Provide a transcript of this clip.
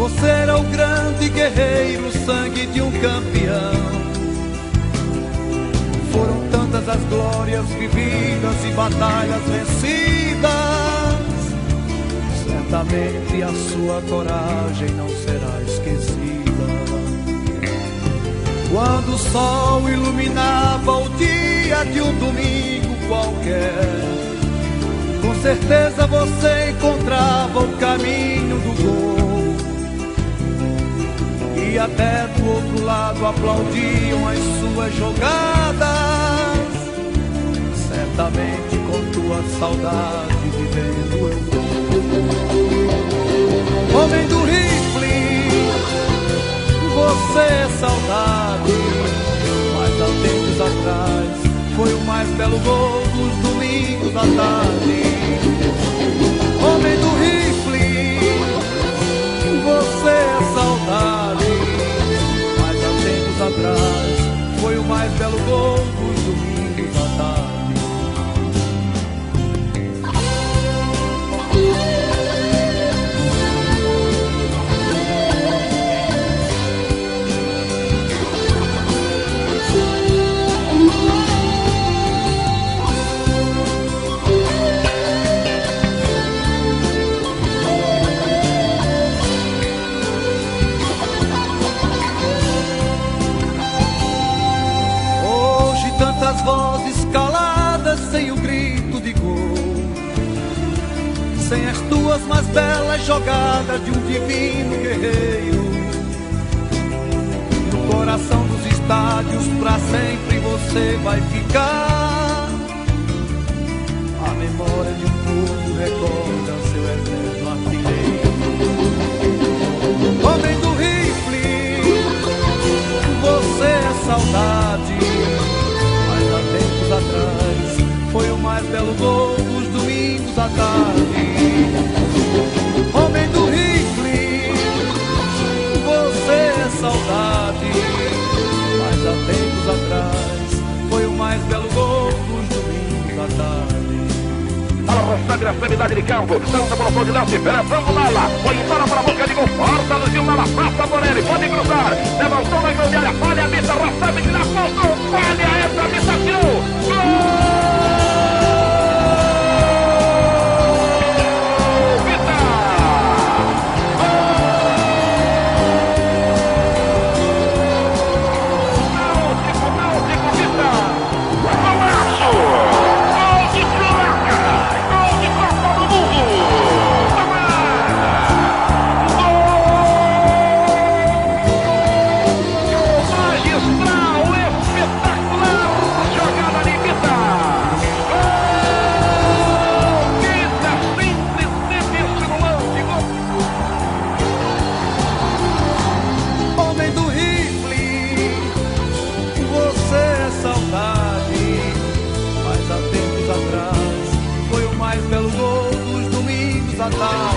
Você era o grande guerreiro, o sangue de um campeão. Foram tantas as glórias vividas e batalhas vencidas. Certamente a sua coragem não será esquecida. Quando o sol iluminava o dia de um domingo qualquer, com certeza você encontrava o caminho do gol. E até do outro lado aplaudiam as suas jogadas. Certamente com tua saudade vivendo eu vou. Homem do rifle, você é saudade, mas há tempos atrás foi o mais belo gol dos domingos à tarde. Homem do rifle, você é saudade, mas há tempos atrás foi o mais belo gol dos domingos à tarde. Tantas vozes caladas sem o grito de gol, sem as tuas mais belas jogadas de um divino guerreiro. No coração dos estádios pra sempre você vai ficar. A memória de um povo recorda seu eterno artilheiro. Homem do rifle, você é saudade, tempos atrás foi o mais belo gol dos domingos à tarde. Homem do rifle, você é saudade, mas há tempos atrás foi o mais belo gol dos domingos à tarde. Ela recebe a extremidade de campo, dança pelo fundo de lance, penetrando Lala, foi embora para a boca de gol, força no Gil, Lala passa por ele, pode cruzar, levantou na grande área, falha a missa, recebe de na ponta, falha essa missa, tirou, gol! Belo gol dos domingos à tarde.